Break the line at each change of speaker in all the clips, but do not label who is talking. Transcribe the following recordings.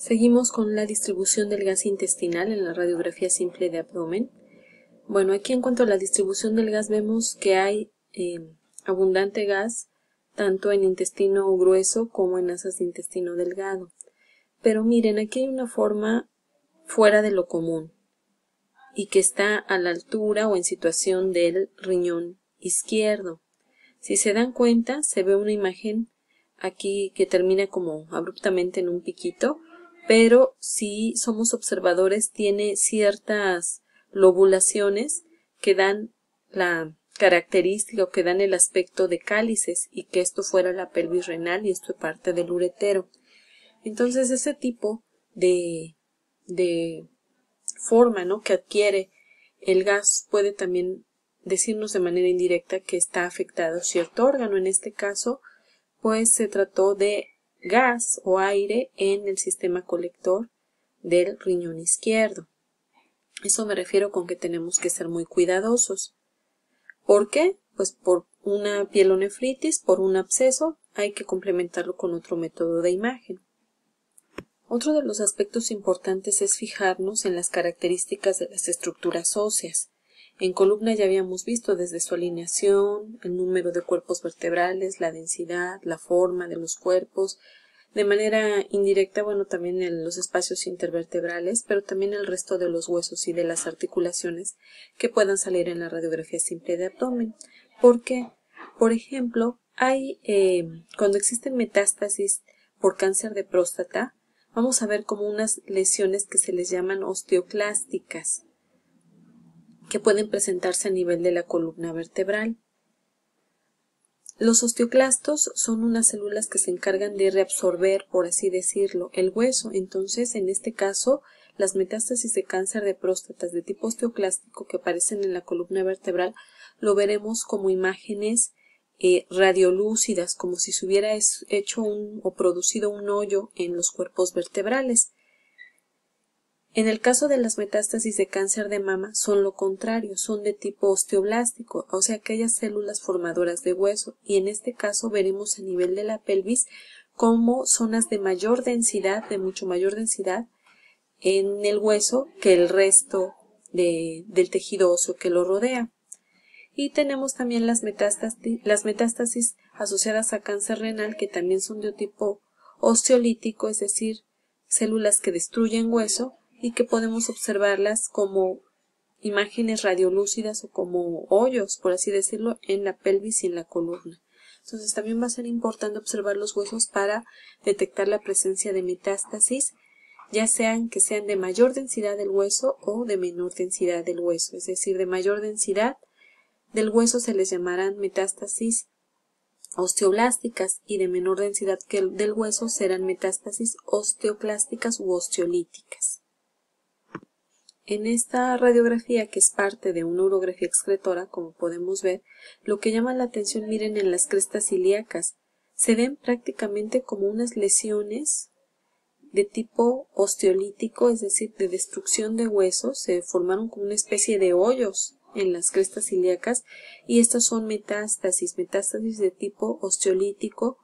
Seguimos con la distribución del gas intestinal en la radiografía simple de abdomen. Bueno, aquí en cuanto a la distribución del gas vemos que hay abundante gas tanto en intestino grueso como en asas de intestino delgado. Pero miren, aquí hay una forma fuera de lo común y que está a la altura o en situación del riñón izquierdo. Si se dan cuenta, se ve una imagen aquí que termina como abruptamente en un piquito, pero si somos observadores tiene ciertas lobulaciones que dan la característica o que dan el aspecto de cálices y que esto fuera la pelvis renal y esto es parte del uretero. Entonces ese tipo de forma, ¿no?, que adquiere el gas puede también decirnos de manera indirecta que está afectado cierto órgano. En este caso, pues se trató de gas o aire en el sistema colector del riñón izquierdo. Eso me refiero con que tenemos que ser muy cuidadosos. ¿Por qué? Pues por una pielonefritis, por un absceso, hay que complementarlo con otro método de imagen. Otro de los aspectos importantes es fijarnos en las características de las estructuras óseas. En columna ya habíamos visto desde su alineación, el número de cuerpos vertebrales, la densidad, la forma de los cuerpos, de manera indirecta, bueno, también en los espacios intervertebrales, pero también el resto de los huesos y de las articulaciones que puedan salir en la radiografía simple de abdomen. ¿Por qué? Por ejemplo, cuando existen metástasis por cáncer de próstata, vamos a ver como unas lesiones que se les llaman osteoclásticas, que pueden presentarse a nivel de la columna vertebral. Los osteoclastos son unas células que se encargan de reabsorber, por así decirlo, el hueso. Entonces, en este caso, las metástasis de cáncer de próstata de tipo osteoclástico que aparecen en la columna vertebral lo veremos como imágenes radiolúcidas, como si se hubiera hecho o producido un hoyo en los cuerpos vertebrales. En el caso de las metástasis de cáncer de mama son lo contrario, son de tipo osteoblástico, o sea aquellas células formadoras de hueso, y en este caso veremos a nivel de la pelvis como zonas de mayor densidad, de mucho mayor densidad en el hueso que el resto del tejido óseo que lo rodea. Y tenemos también las metástasis asociadas a cáncer renal, que también son de tipo osteolítico, es decir, células que destruyen hueso y que podemos observarlas como imágenes radiolúcidas o como hoyos, por así decirlo, en la pelvis y en la columna. Entonces también va a ser importante observar los huesos para detectar la presencia de metástasis, ya sean que sean de mayor densidad del hueso o de menor densidad del hueso, es decir, de mayor densidad del hueso se les llamarán metástasis osteoblásticas y de menor densidad que del hueso serán metástasis osteoclásticas u osteolíticas. En esta radiografía, que es parte de una urografía excretora, como podemos ver, lo que llama la atención, miren, en las crestas ilíacas, se ven prácticamente como unas lesiones de tipo osteolítico, es decir, de destrucción de huesos, se formaron como una especie de hoyos en las crestas ilíacas, y estas son metástasis de tipo osteolítico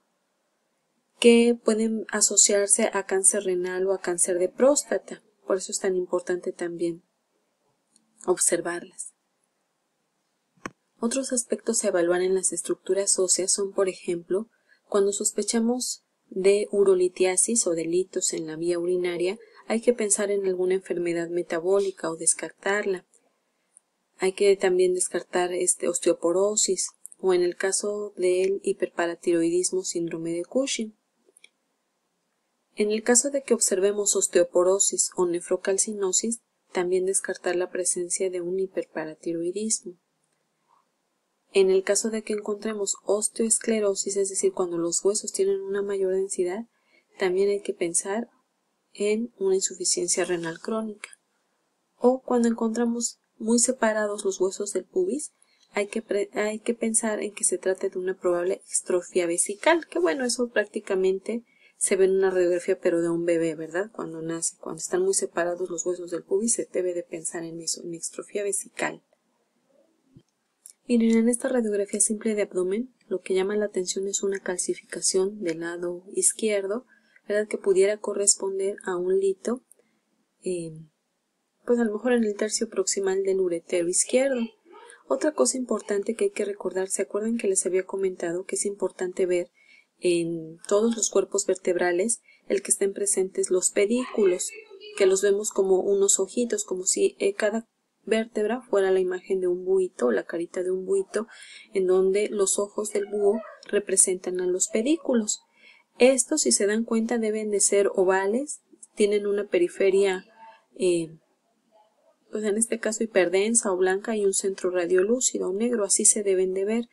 que pueden asociarse a cáncer renal o a cáncer de próstata. Por eso es tan importante también observarlas. Otros aspectos a evaluar en las estructuras óseas son, por ejemplo, cuando sospechamos de urolitiasis o de litos en la vía urinaria, hay que pensar en alguna enfermedad metabólica o descartarla. Hay que también descartar osteoporosis o en el caso del hiperparatiroidismo síndrome de Cushing. En el caso de que observemos osteoporosis o nefrocalcinosis, también descartar la presencia de un hiperparatiroidismo. En el caso de que encontremos osteoesclerosis, es decir, cuando los huesos tienen una mayor densidad, también hay que pensar en una insuficiencia renal crónica. O cuando encontramos muy separados los huesos del pubis, hay que pensar en que se trata de una probable extrofia vesical, que bueno, eso prácticamente se ve en una radiografía pero de un bebé, ¿verdad? Cuando nace, cuando están muy separados los huesos del pubis, se debe de pensar en eso, en extrofia vesical. Miren, en esta radiografía simple de abdomen, lo que llama la atención es una calcificación del lado izquierdo, ¿verdad? Que pudiera corresponder a un lito, pues a lo mejor en el tercio proximal del uretero izquierdo. Otra cosa importante que hay que recordar, ¿se acuerdan que les había comentado que es importante ver en todos los cuerpos vertebrales el que estén presentes los pedículos, que los vemos como unos ojitos, como si cada vértebra fuera la imagen de un buito, la carita de un buito, en donde los ojos del búho representan a los pedículos. Estos, si se dan cuenta, deben de ser ovales, tienen una periferia, pues en este caso hiperdensa o blanca, y un centro radiolúcido o negro, así se deben de ver.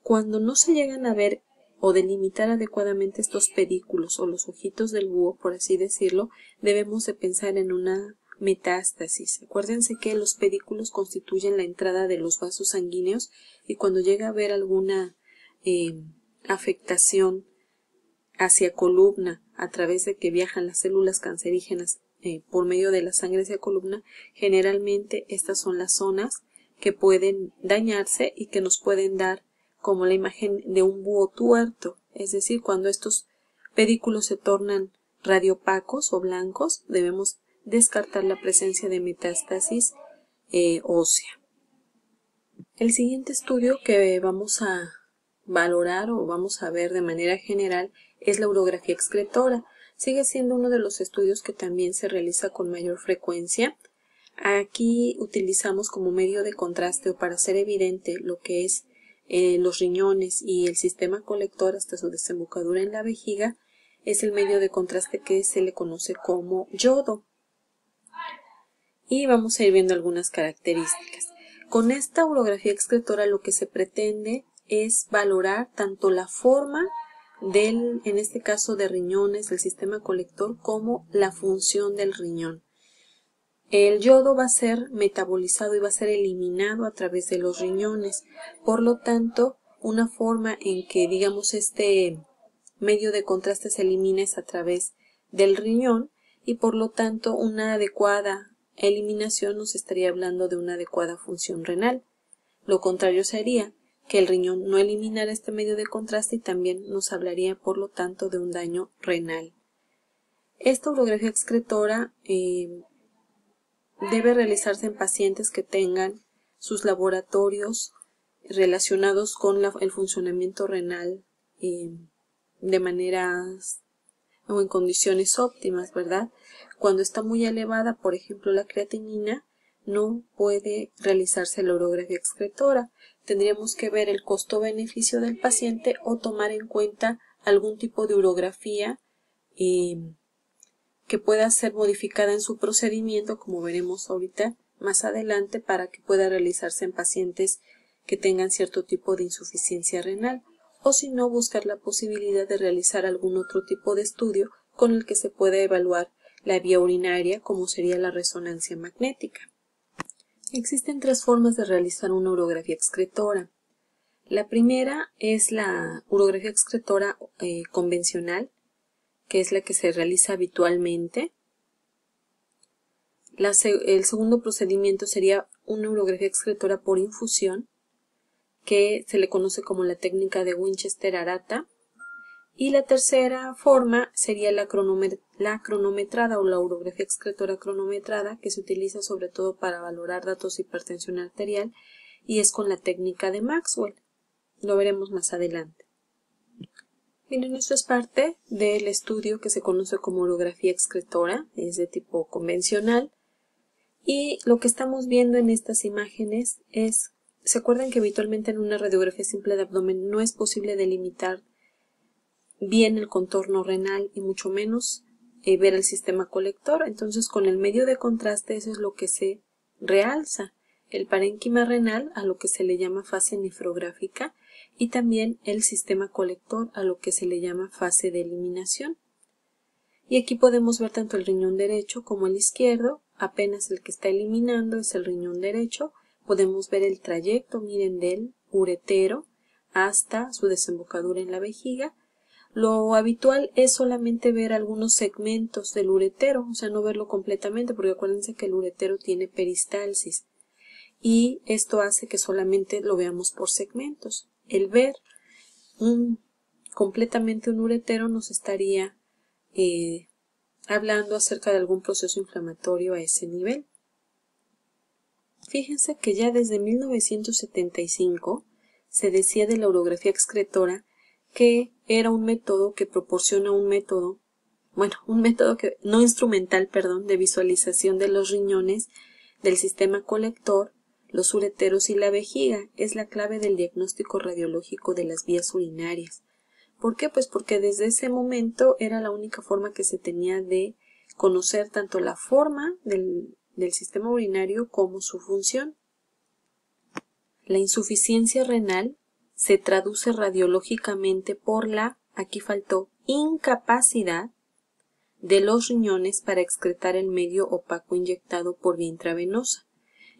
Cuando no se llegan a ver o delimitar adecuadamente estos pedículos o los ojitos del búho, por así decirlo, debemos de pensar en una metástasis. Acuérdense que los pedículos constituyen la entrada de los vasos sanguíneos y cuando llega a haber alguna afectación hacia columna a través de que viajan las células cancerígenas por medio de la sangre hacia columna, generalmente estas son las zonas que pueden dañarse y que nos pueden dar como la imagen de un búho tuerto, es decir, cuando estos pedículos se tornan radiopacos o blancos, debemos descartar la presencia de metástasis ósea. El siguiente estudio que vamos a valorar o vamos a ver de manera general es la urografía excretora. Sigue siendo uno de los estudios que también se realiza con mayor frecuencia. Aquí utilizamos como medio de contraste o para hacer evidente lo que es los riñones y el sistema colector hasta su desembocadura en la vejiga, es el medio de contraste que se le conoce como yodo. Y vamos a ir viendo algunas características. Con esta urografía excretora lo que se pretende es valorar tanto la forma en este caso de riñones, del sistema colector, como la función del riñón. El yodo va a ser metabolizado y va a ser eliminado a través de los riñones. Por lo tanto, una forma en que, digamos, este medio de contraste se elimina es a través del riñón y por lo tanto una adecuada eliminación nos estaría hablando de una adecuada función renal. Lo contrario sería que el riñón no eliminara este medio de contraste y también nos hablaría por lo tanto de un daño renal. Esta urografía excretora debe realizarse en pacientes que tengan sus laboratorios relacionados con el funcionamiento renal de maneras o en condiciones óptimas, ¿verdad? Cuando está muy elevada, por ejemplo, la creatinina, no puede realizarse la urografía excretora. Tendríamos que ver el costo-beneficio del paciente o tomar en cuenta algún tipo de urografía que pueda ser modificada en su procedimiento, como veremos ahorita más adelante, para que pueda realizarse en pacientes que tengan cierto tipo de insuficiencia renal, o si no, buscar la posibilidad de realizar algún otro tipo de estudio con el que se pueda evaluar la vía urinaria, como sería la resonancia magnética. Existen tres formas de realizar una urografía excretora. La primera es la urografía excretora convencional, que es la que se realiza habitualmente. El segundo procedimiento sería una urografía excretora por infusión, que se le conoce como la técnica de Winchester-Arata. Y la tercera forma sería la cronometrada o la urografía excretora cronometrada, que se utiliza sobre todo para valorar datos de hipertensión arterial y es con la técnica de Maxwell. Lo veremos más adelante. Miren, esto es parte del estudio que se conoce como urografía excretora, es de tipo convencional. Y lo que estamos viendo en estas imágenes es, ¿se acuerdan que habitualmente en una radiografía simple de abdomen no es posible delimitar bien el contorno renal y mucho menos ver el sistema colector? Entonces con el medio de contraste eso es lo que se realza, el parénquima renal a lo que se le llama fase nefrográfica y también el sistema colector a lo que se le llama fase de eliminación. Y aquí podemos ver tanto el riñón derecho como el izquierdo, apenas el que está eliminando es el riñón derecho, podemos ver el trayecto, miren, del uretero hasta su desembocadura en la vejiga. Lo habitual es solamente ver algunos segmentos del uretero, o sea, no verlo completamente, porque acuérdense que el uretero tiene peristalsis y esto hace que solamente lo veamos por segmentos. El ver completamente un uretero nos estaría hablando acerca de algún proceso inflamatorio a ese nivel. Fíjense que ya desde 1975 se decía de la urografía excretora que era un método que proporciona un método que, no instrumental, de visualización de los riñones, del sistema colector, los ureteros y la vejiga. Es la clave del diagnóstico radiológico de las vías urinarias. ¿Por qué? Pues porque desde ese momento era la única forma que se tenía de conocer tanto la forma del sistema urinario como su función. La insuficiencia renal se traduce radiológicamente por la, aquí faltó, incapacidad de los riñones para excretar el medio opaco inyectado por vía intravenosa,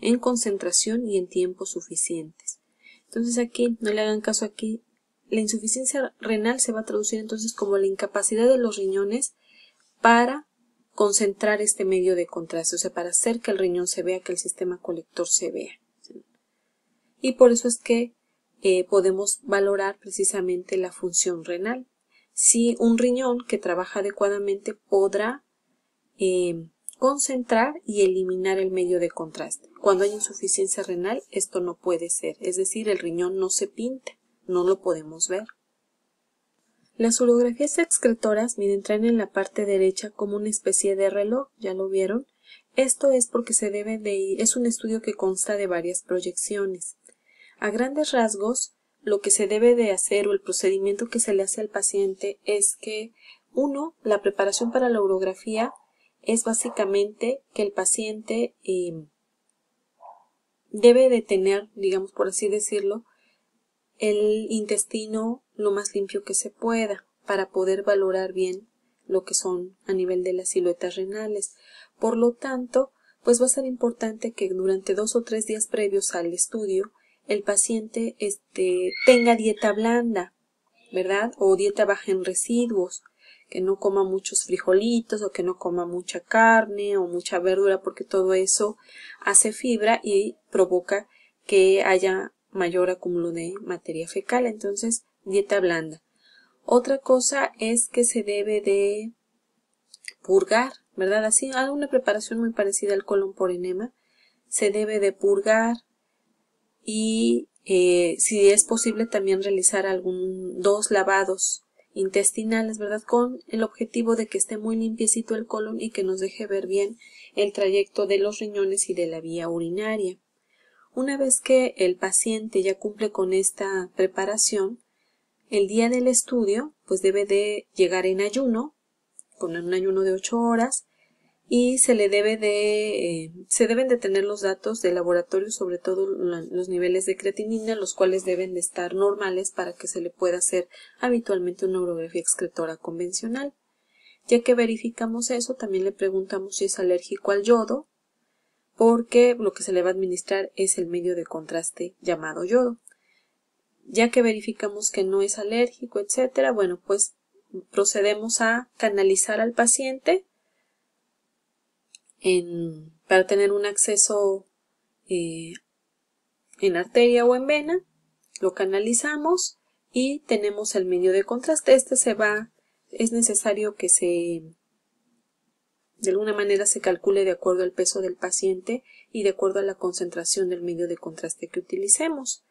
en concentración y en tiempos suficientes. Entonces aquí, no le hagan caso aquí, la insuficiencia renal se va a traducir entonces como la incapacidad de los riñones para concentrar este medio de contraste, o sea, para hacer que el riñón se vea, que el sistema colector se vea. Y por eso es que podemos valorar precisamente la función renal. Si un riñón que trabaja adecuadamente podrá concentrar y eliminar el medio de contraste. Cuando hay insuficiencia renal, esto no puede ser, es decir, el riñón no se pinta, no lo podemos ver. Las urografías excretoras, miren, traen en la parte derecha como una especie de reloj, ¿ya lo vieron? Esto es porque se debe de ir, es un estudio que consta de varias proyecciones. A grandes rasgos, lo que se debe de hacer o el procedimiento que se le hace al paciente es que, la preparación para la urografía es básicamente que el paciente debe de tener, digamos por así decirlo, el intestino lo más limpio que se pueda para poder valorar bien lo que son a nivel de las siluetas renales. Por lo tanto, pues va a ser importante que durante 2 o 3 días previos al estudio el paciente tenga dieta blanda, ¿verdad? O dieta baja en residuos, que no coma muchos frijolitos o que no coma mucha carne o mucha verdura, porque todo eso hace fibra y provoca que haya mayor acúmulo de materia fecal. Entonces, dieta blanda. Otra cosa es que se debe de purgar, ¿verdad? Así, una preparación muy parecida al colon por enema. Se debe de purgar y si es posible también realizar 2 lavados intestinales, ¿verdad? Con el objetivo de que esté muy limpiecito el colon y que nos deje ver bien el trayecto de los riñones y de la vía urinaria. Una vez que el paciente ya cumple con esta preparación, el día del estudio pues debe de llegar en ayuno, con un ayuno de 8 horas, y se deben de tener los datos de laboratorio, sobre todo los niveles de creatinina, los cuales deben de estar normales para que se le pueda hacer habitualmente una urografía excretora convencional. Ya que verificamos eso, también le preguntamos si es alérgico al yodo, porque lo que se le va a administrar es el medio de contraste llamado yodo. Ya que verificamos que no es alérgico, etcétera, bueno, pues procedemos a canalizar al paciente para tener un acceso en arteria o en vena. Lo canalizamos y tenemos el medio de contraste. Es necesario que de alguna manera se calcule de acuerdo al peso del paciente y de acuerdo a la concentración del medio de contraste que utilicemos.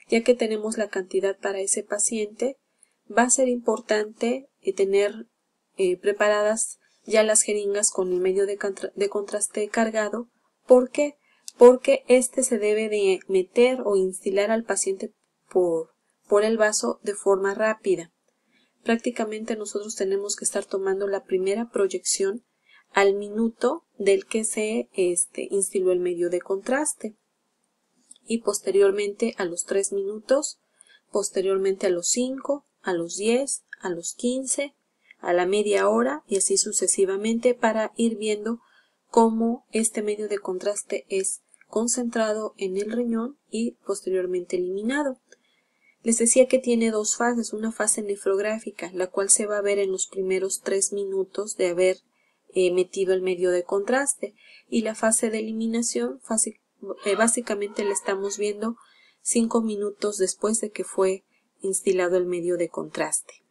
Ya que tenemos la cantidad para ese paciente, va a ser importante tener preparadas ya las jeringas con el medio de contraste cargado. ¿Por qué? Porque se debe de meter o instilar al paciente por el vaso de forma rápida. Prácticamente nosotros tenemos que estar tomando la primera proyección al minuto del que se instiló el medio de contraste, y posteriormente a los 3 minutos, posteriormente a los 5, a los 10, a los 15, a la media hora y así sucesivamente, para ir viendo cómo este medio de contraste es concentrado en el riñón y posteriormente eliminado. Les decía que tiene 2 fases, una fase nefrográfica, la cual se va a ver en los primeros 3 minutos de haber metido el medio de contraste, y la fase de eliminación, básicamente la estamos viendo 5 minutos después de que fue instilado el medio de contraste.